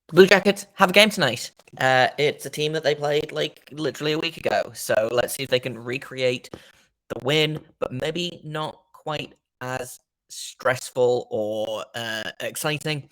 The Blue Jackets have a game tonight. It's a team that they played like literally a week ago. So let's see if they can recreate the win, but maybe not quite as stressful or exciting.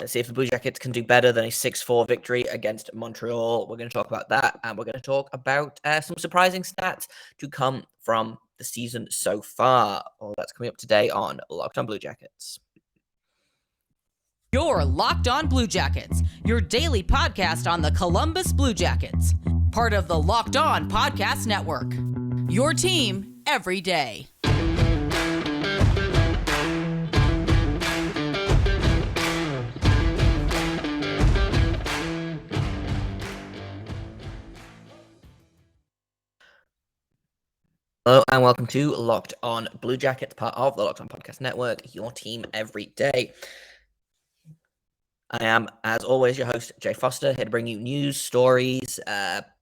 Let's see if the Blue Jackets can do better than a 6-4 victory against Montreal. We're going to talk about that, and we're going to talk about some surprising stats to come from the season so far. All that's coming up today on Locked On Blue Jackets. You're Locked On Blue Jackets, your daily podcast on the Columbus Blue Jackets, part of the Locked On Podcast Network. Your team every day. Hello and welcome to Locked On Blue Jackets, part of the Locked On Podcast Network, your team every day. I am, as always, your host, Jay Foster, here to bring you news, stories,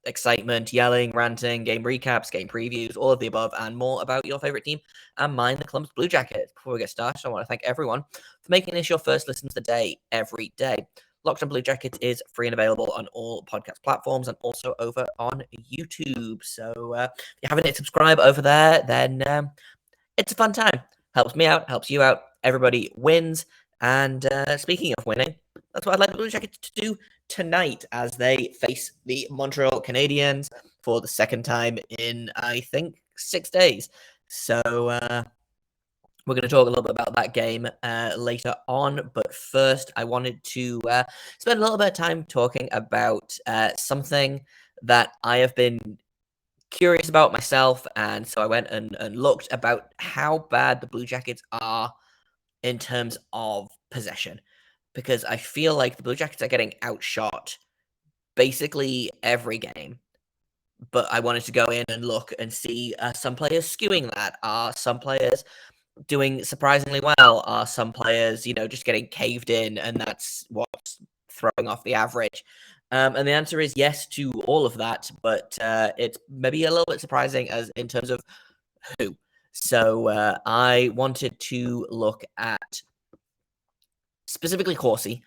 excitement, yelling, ranting, game recaps, game previews, all of the above, and more about your favorite team and mine, the Columbus Blue Jackets. Before we get started, I want to thank everyone for making this your first listen of the day every day. Locked On Blue Jackets is free and available on all podcast platforms and also over on YouTube. So if you haven't hit subscribe over there, then it's a fun time. Helps me out, helps you out. Everybody wins. And speaking of winning, that's what I'd like the Blue Jackets to do tonight as they face the Montreal Canadiens for the second time in, I think, 6 days. So we're going to talk a little bit about that game later on. But first, I wanted to spend a little bit of time talking about something that I have been curious about myself. And so I went and looked about how bad the Blue Jackets are in terms of possession, because I feel like the Blue Jackets are getting outshot basically every game. But I wanted to go in and look and see some players skewing that. Are some players doing surprisingly well? Are some players, just getting caved in, and that's what's throwing off the average? And the answer is yes to all of that, but it's maybe a little bit surprising as in terms of who. So I wanted to look at specifically Corsi,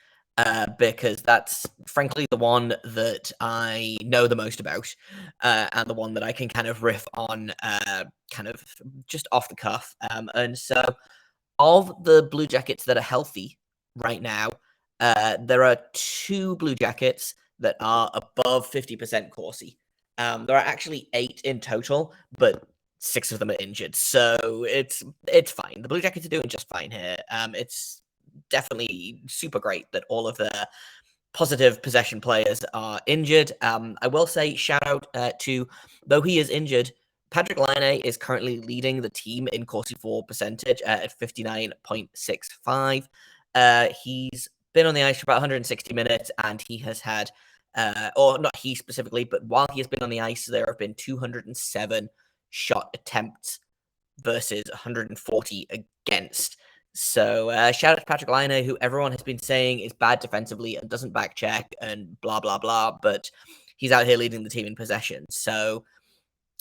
because that's frankly the one that I know the most about, and the one that I can kind of riff on, kind of just off the cuff. And so, of the Blue Jackets that are healthy right now, there are 2 Blue Jackets that are above 50% Corsi. There are actually 8 in total, but 6 of them are injured, so it's fine. The Blue Jackets are doing just fine here. It's definitely super great that all of the positive possession players are injured. I will say shout out to, though he is injured, Patrick Laine is currently leading the team in Corsi for percentage at 59.65. He's been on the ice for about 160 minutes, and he has had, or not he specifically, but while he has been on the ice, there have been 207 shot attempts versus 140 against. So shout out to Patrick Laine, who everyone has been saying is bad defensively and doesn't back check and blah, blah, blah. But he's out here leading the team in possession. So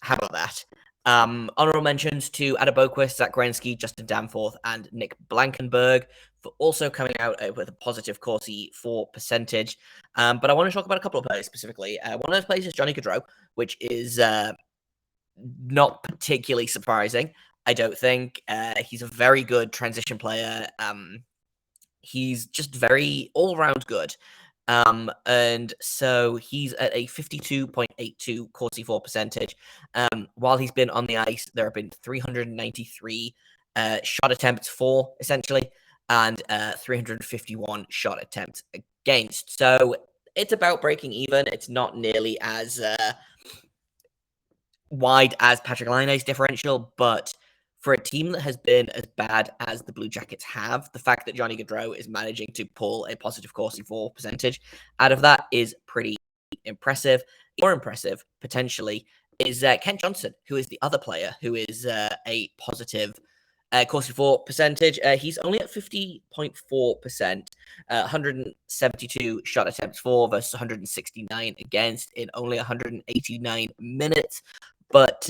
how about that? Honorable mentions to Adam Boquist, Zach Grensky, Justin Danforth, and Nick Blankenberg for also coming out with a positive Corsi for percentage. But I want to talk about a couple of players specifically. One of those players is Johnny Gaudreau, which is not particularly surprising. I don't think. He's a very good transition player. He's just very all-round good. And so he's at a 52.82 Corsi for percentage. While he's been on the ice, there have been 393 shot attempts for, essentially, and 351 shot attempts against. So it's about breaking even. It's not nearly as wide as Patrick Laine's differential, but for a team that has been as bad as the Blue Jackets have, the fact that Johnny Gaudreau is managing to pull a positive Corsi for percentage out of that is pretty impressive. More impressive, potentially, is Kent Johnson, who is the other player who is a positive Corsi for percentage. He's only at 50.4%, 172 shot attempts for versus 169 against in only 189 minutes. But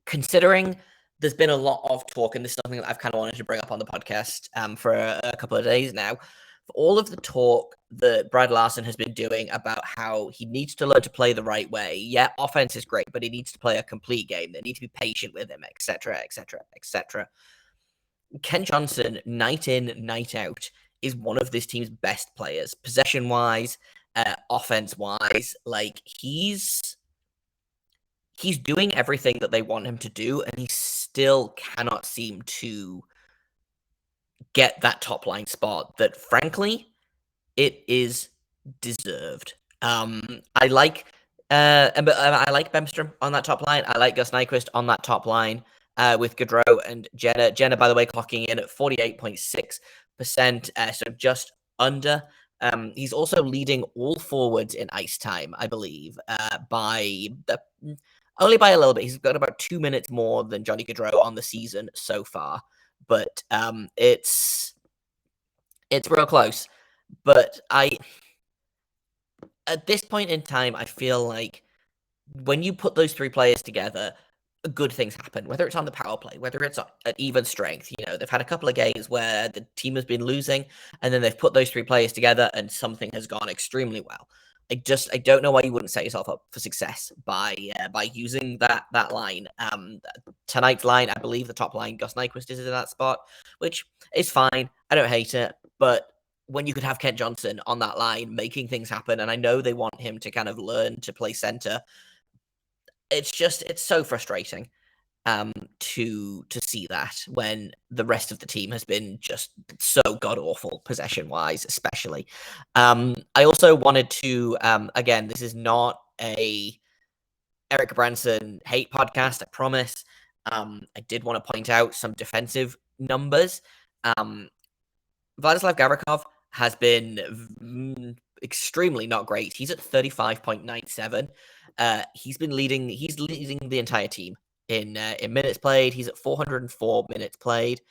considering there's been a lot of talk, and this is something that I've kind of wanted to bring up on the podcast for a couple of days now. For all of the talk that Brad Larson has been doing about how he needs to learn to play the right way. Yeah, offense is great, but he needs to play a complete game. They need to be patient with him, etc., etc., etc. Ken Johnson, night in, night out, is one of this team's best players, possession-wise, offense-wise. Like, he's doing everything that they want him to do, and he still cannot seem to get that top line spot that, frankly, it is deserved. I like I like Bemstrom on that top line. I like Gus Nyquist on that top line with Gaudreau and Jenna. Jenna, by the way, clocking in at 48.6%, so just under. He's also leading all forwards in ice time, I believe, only by a little bit. He's got about 2 minutes more than Johnny Gaudreau on the season so far, but it's real close. But at this point in time, I feel like when you put those three players together, good things happen, whether it's on the power play, whether it's at even strength. They've had a couple of games where the team has been losing, and then they've put those three players together, and something has gone extremely well. I don't know why you wouldn't set yourself up for success by using that line. Tonight's line, I believe the top line, Gus Nyquist is in that spot, which is fine. I don't hate it, but when you could have Kent Johnson on that line making things happen, and I know they want him to kind of learn to play center, it's so frustrating to see that when the rest of the team has been just so god awful possession wise, especially. I also wanted to again, this is not a Erik Gudbranson hate podcast, I promise. I did want to point out some defensive numbers. Vladislav Gavrikov has been extremely not great. He's at 35.97. He's leading the entire team in minutes played. He's at 404 minutes played,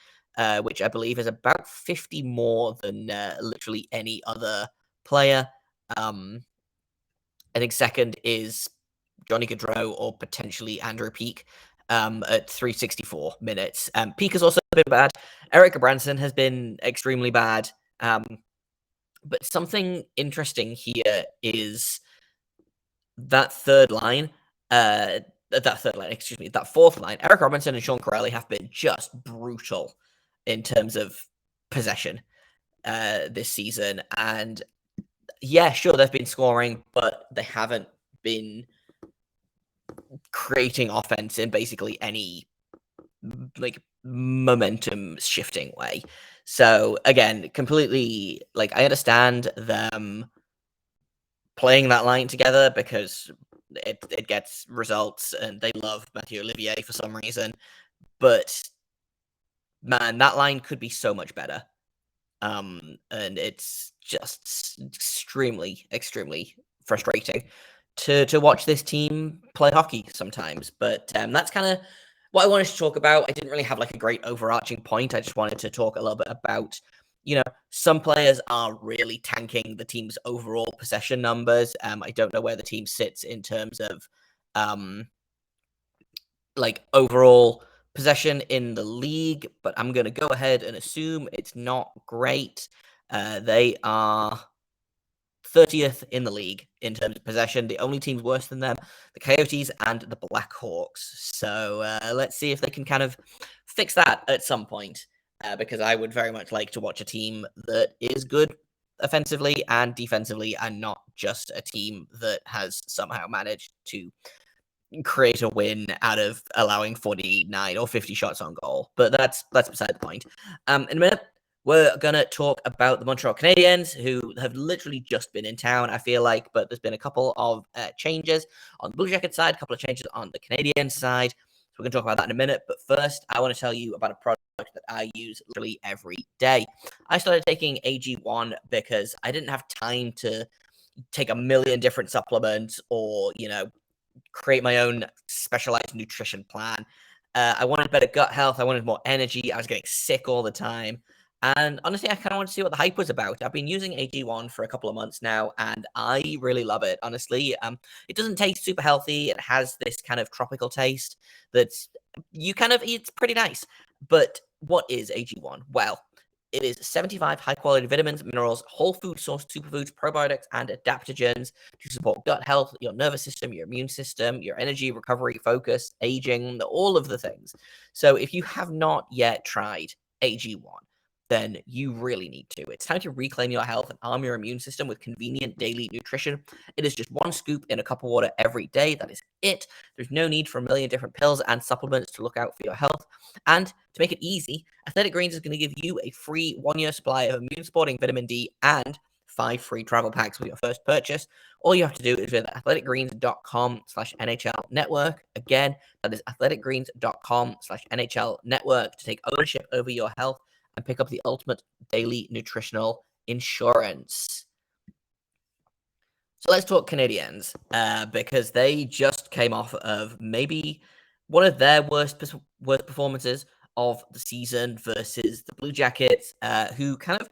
which I believe is about 50 more than literally any other player. I think second is Johnny Gaudreau or potentially Andrew Peak at 364 minutes. Peak has also been bad. Erik Gudbranson has been extremely bad. But something interesting here is that fourth line, Eric Robinson and Sean Corelli have been just brutal in terms of possession this season. And yeah, sure, they've been scoring, but they haven't been creating offense in basically any momentum shifting way. So again, completely I understand them playing that line together because it gets results and they love Mathieu Olivier for some reason. But man, that line could be so much better. And it's just extremely, extremely frustrating to watch this team play hockey sometimes. But that's kind of what I wanted to talk about. I didn't really have a great overarching point. I just wanted to talk a little bit about, some players are really tanking the team's overall possession numbers. I don't know where the team sits in terms of overall possession in the league, but I'm going to go ahead and assume it's not great. They are 30th in the league in terms of possession. The only teams worse than them, the Coyotes and the Blackhawks. So let's see if they can kind of fix that at some point, because I would very much like to watch a team that is good offensively and defensively and not just a team that has somehow managed to create a win out of allowing 49 or 50 shots on goal. But that's beside the point. In a minute, we're going to talk about the Montreal Canadiens, who have literally just been in town, I feel like, but there's been a couple of changes on the Blue Jackets side, a couple of changes on the Canadiens side. So we're going to talk about that in a minute. But first, I want to tell you about a product that I use literally every day. I started taking AG1 because I didn't have time to take a million different supplements or, create my own specialized nutrition plan. I wanted better gut health. I wanted more energy. I was getting sick all the time. And honestly, I kind of want to see what the hype was about. I've been using AG1 for a couple of months now, and I really love it, honestly. It doesn't taste super healthy. It has this kind of tropical taste that's it's pretty nice. But what is AG1? Well, it is 75 high-quality vitamins, minerals, whole food source superfoods, probiotics, and adaptogens to support gut health, your nervous system, your immune system, your energy, recovery, focus, aging, all of the things. So if you have not yet tried AG1, then you really need to. It's time to reclaim your health and arm your immune system with convenient daily nutrition. It is just one scoop in a cup of water every day. That is it. There's no need for a million different pills and supplements to look out for your health. And to make it easy, Athletic Greens is going to give you a free 1-year supply of immune supporting vitamin D and 5 free travel packs with your first purchase. All you have to do is visit athleticgreens.com/NHL network. Again, that is athleticgreens.com/NHL network to take ownership over your health and pick up the ultimate daily nutritional insurance. So let's talk Canadiens, because they just came off of maybe one of their worst performances of the season versus the Blue Jackets, who kind of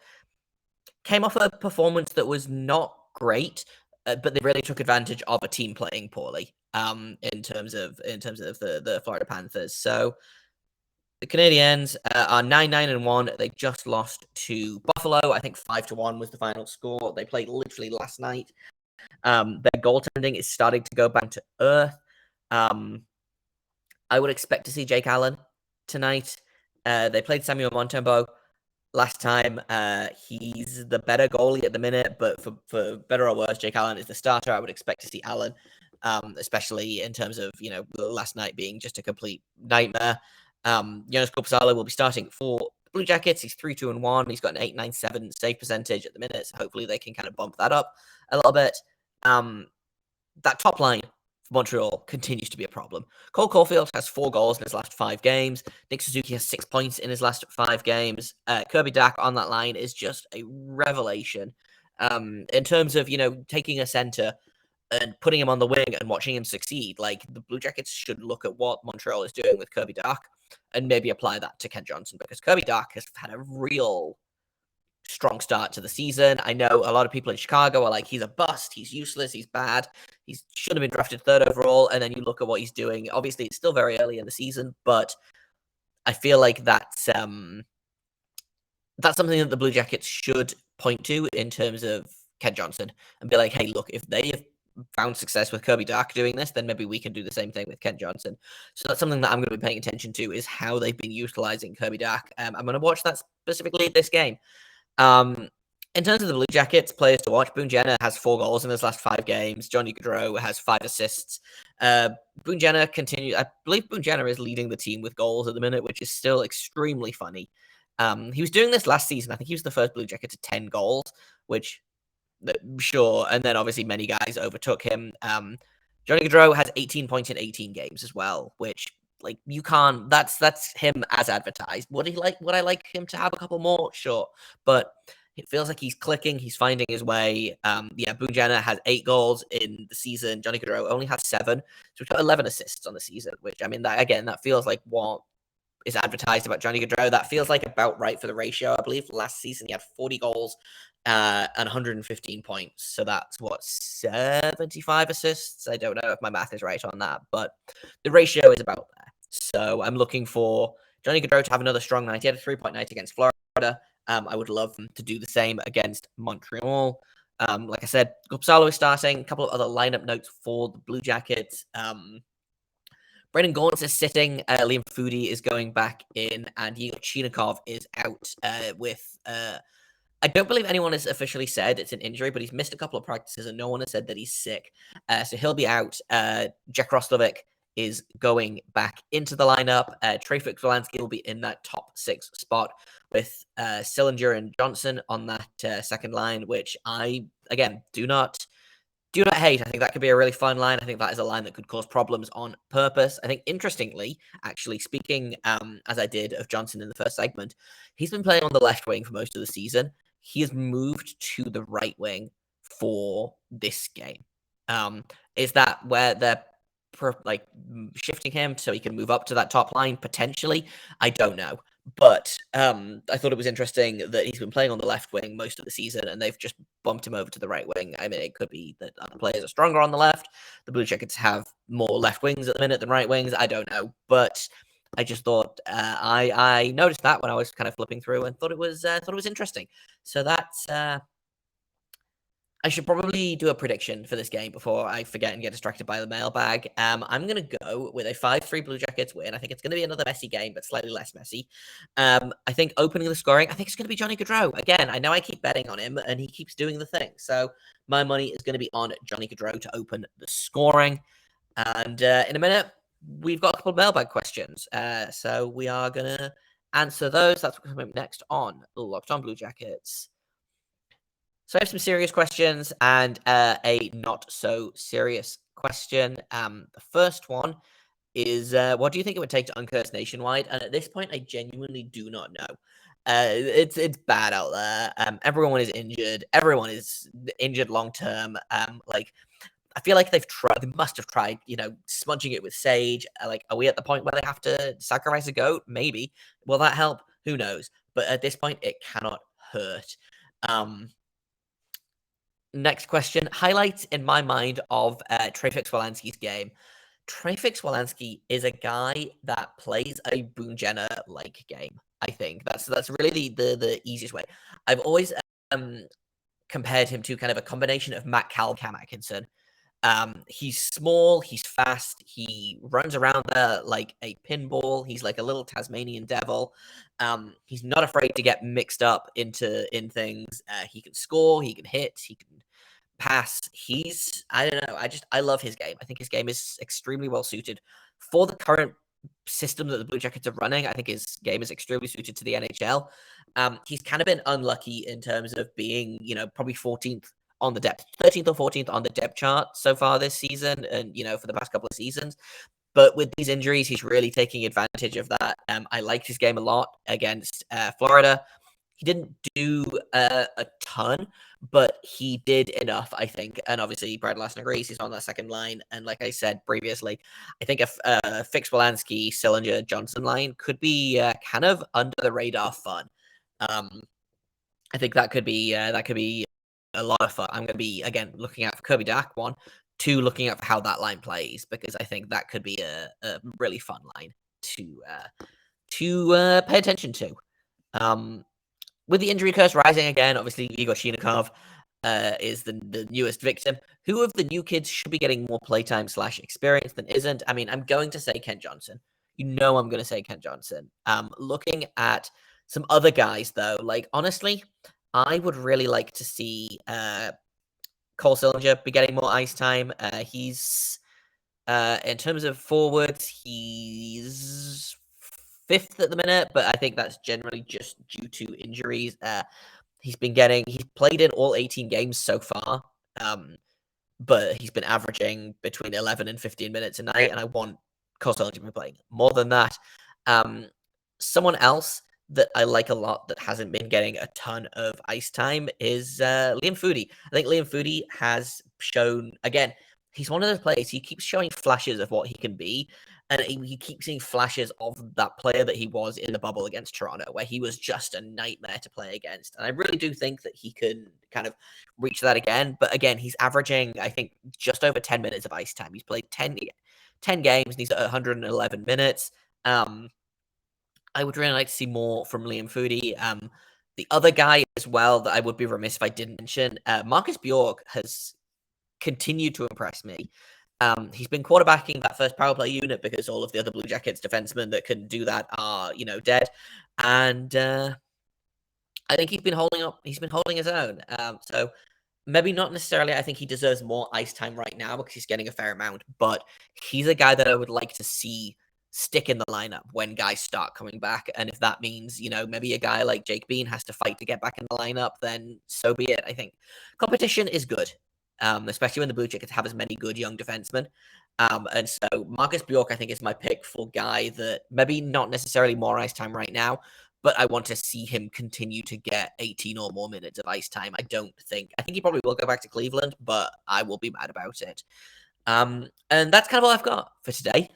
came off a performance that was not great, but they really took advantage of a team playing poorly. In terms of the Florida Panthers. So the Canadiens are 9-9-1. They just lost to Buffalo. I think 5-1 was the final score. They played literally last night. Their goaltending is starting to go back to earth. I would expect to see Jake Allen tonight. They played Samuel Montembeault last time. He's the better goalie at the minute, but for better or worse, Jake Allen is the starter. I would expect to see Allen, especially in terms of, last night being just a complete nightmare. Jonas Korpisalo will be starting for the Blue Jackets. He's 3-2-1. He's got an 8.97 save percentage at the minute, so hopefully they can kind of bump that up a little bit. That top line for Montreal continues to be a problem. Cole Caulfield has 4 goals in his last 5 games. Nick Suzuki has 6 points in his last 5 games. Kirby Dach on that line is just a revelation. In terms of, taking a center and putting him on the wing and watching him succeed, like, the Blue Jackets should look at what Montreal is doing with Kirby Dach and maybe apply that to Kent Johnson, because Kirby Dach has had a real strong start to the season. I know a lot of people in Chicago are like, he's a bust, he's useless, he's bad, he should have been drafted 3rd overall, and then you look at what he's doing. Obviously, it's still very early in the season, but I feel like that's something that the Blue Jackets should point to in terms of Kent Johnson and be like, hey, look, if they have found success with Kirby Dach doing this, then maybe we can do the same thing with Kent Johnson. So that's something that I'm going to be paying attention to, is how they've been utilizing Kirby Dach. I'm going to watch that specifically this game. In terms of the Blue Jackets, players to watch, Boone Jenner has 4 goals in his last 5 games. Johnny Gaudreau has 5 assists. Boone Jenner I believe Boone Jenner is leading the team with goals at the minute, which is still extremely funny. He was doing this last season. I think he was the first Blue Jacket to 10 goals, which, sure. And then obviously many guys overtook him. Johnny Gaudreau has 18 points in 18 games as well, which, like, you can't. That's him as advertised. Would I like him to have a couple more? Sure, but it feels like he's clicking. He's finding his way. Boone Jenner has 8 goals in the season. Johnny Gaudreau only has 7, so we've got 11 assists on the season. Which, I mean, that feels like what is advertised about Johnny Gaudreau. That feels like about right for the ratio. I believe last season he had 40 goals and 115 points. So that's 75 assists. I don't know if my math is right on that, but the ratio is about there. So I'm looking for Johnny Gaudreau to have another strong night. He had a 3-point night against Florida. I would love him to do the same against Montreal. Like I said, Korpisalo is starting. A couple of other lineup notes for the Blue Jackets. Brendan Gaunce is sitting. Liam Foodie is going back in, and Igor Chinikov is out with. I don't believe anyone has officially said it's an injury, but he's missed a couple of practices, and no one has said that he's sick. So he'll be out. Jack Roslovic is going back into the lineup. Trey Fix-Wolansky will be in that top 6 spot with Sillinger and Johnson on that second line, which I, again, do not hate. I think that could be a really fun line. I think that is a line that could cause problems on purpose. I think, interestingly, actually, speaking as I did of Johnson in the first segment, he's been playing on the left wing for most of the season. He has moved to the right wing for this game. Is that where they're shifting him so he can move up to that top line? Potentially. I don't know. But I thought it was interesting that he's been playing on the left wing most of the season, and they've just bumped him over to the right wing. I mean, it could be that other players are stronger on the left. The Blue Jackets have more left wings at the minute than right wings. I don't know. But I just thought I noticed that when I was kind of flipping through and thought it was interesting. So that's I should probably do a prediction for this game before I forget and get distracted by the mailbag. I'm going to go with a 5-3 Blue Jackets win. I think it's going to be another messy game, but slightly less messy. I think opening the scoring, I think it's going to be Johnny Gaudreau. Again, I know I keep betting on him, and he keeps doing the thing. So my money is going to be on Johnny Gaudreau to open the scoring. And in a minute, we've got a couple of mailbag questions. So we are going to answer those. That's what's coming up next on Locked On Blue Jackets. So I have some serious questions and a not so serious question. The first one is, what do you think it would take to uncurse Nationwide? And at this point, I genuinely do not know. It's bad out there. Everyone is injured. Everyone is injured long term. Like I feel like they must have tried, smudging it with sage. Like, are we at the point where they have to sacrifice a goat? Maybe. Will that help? Who knows? But at this point, it cannot hurt. Next question. Highlights in my mind of Treyfix Wolanski's game. Treyfix Wolanski is a guy that plays a Boone Jenner-like game. I think that's really the easiest way. I've always compared him to kind of a combination of Matt Cam Atkinson. He's small, he's fast, he runs around there like a pinball. He's like a little Tasmanian devil. He's not afraid to get mixed up in things. He can score, he can hit, he can pass. I don't know. I love his game. I think his game is extremely well suited for the current system that the Blue Jackets are running. I think his game is extremely suited to the NHL. He's kind of been unlucky in terms of being, probably 14th on the 13th or 14th on the depth chart so far this season, and for the past couple of seasons. But with these injuries, he's really taking advantage of that. I liked his game a lot against Florida. He didn't do a ton, but he did enough, I think. And obviously, Brad Larson agrees. He's on that second line. And like I said previously, I think a Fix Wolanski, Sillinger, Johnson line could be kind of under the radar fun. I think that could be a lot of fun. I'm going to be, again, looking out for Kirby Dach, 1, 2, looking out for how that line plays, because I think that could be a really fun line to pay attention to. With the injury curse rising again, obviously Igor Shinikov is the newest victim. Who of the new kids should be getting more playtime / experience than isn't? I mean, I'm going to say Kent Johnson. I'm going to say Kent Johnson. Looking at some other guys, though, like, honestly, I would really like to see Cole Sillinger be getting more ice time. He's, in terms of forwards, he's 5th at the minute, but I think that's generally just due to injuries. He's played in all 18 games so far, but he's been averaging between 11 and 15 minutes a night, and I want Cole Sillinger to be playing more than that. Someone else that I like a lot that hasn't been getting a ton of ice time is Liam Foudy. I think Liam Foudy has shown, again, he's one of those players, he keeps showing flashes of what he can be, and he keeps seeing flashes of that player that he was in the bubble against Toronto, where he was just a nightmare to play against. And I really do think that he can kind of reach that again. But again, he's averaging, I think, just over 10 minutes of ice time. He's played 10 games, and he's at 111 minutes. I would really like to see more from Liam Foudy. The other guy as well that I would be remiss if I didn't mention, Marcus Bjork has continued to impress me. He's been quarterbacking that first power play unit because all of the other Blue Jackets defensemen that can do that are, dead. And I think he's been holding up. He's been holding his own. So maybe not necessarily. I think he deserves more ice time right now because he's getting a fair amount. But he's a guy that I would like to see stick in the lineup when guys start coming back. And if that means, maybe a guy like Jake Bean has to fight to get back in the lineup, then so be it. I think competition is good, especially when the Blue Jackets have as many good young defensemen. And so Marcus Bjork, I think, is my pick for guy that maybe not necessarily more ice time right now, but I want to see him continue to get 18 or more minutes of ice time. I think he probably will go back to Cleveland, but I will be mad about it. And that's kind of all I've got for today.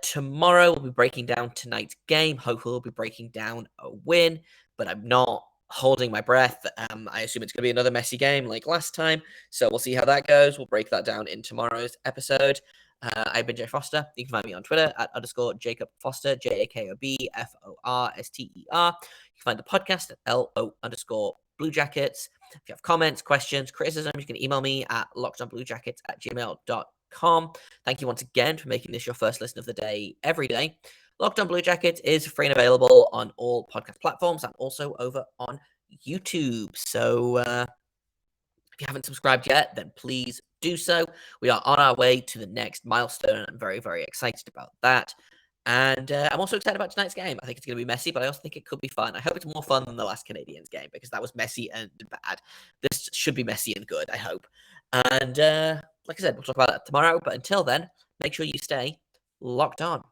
Tomorrow we'll be breaking down tonight's game. Hopefully we'll be breaking down a win, but I'm not holding my breath. I assume it's going to be another messy game like last time, so we'll see how that goes. We'll break that down in tomorrow's episode. I've been Jay Foster. You can find me on Twitter at _Jacob Foster, JAKOB FORSTER. You can find the podcast at LO_Blue Jackets. If you have comments, questions, criticism, you can email me at lockedonbluejackets@gmail.com. Thank you once again for making this your first listen of the day every day. Locked On Blue Jackets is free and available on all podcast platforms and also over on YouTube. So if you haven't subscribed yet, then please do so. We are on our way to the next milestone. I'm very, very excited about that. And I'm also excited about tonight's game. I think it's going to be messy, but I also think it could be fun. I hope it's more fun than the last Canadiens game because that was messy and bad. This should be messy and good, I hope. And like I said, we'll talk about that tomorrow. But until then, make sure you stay locked on.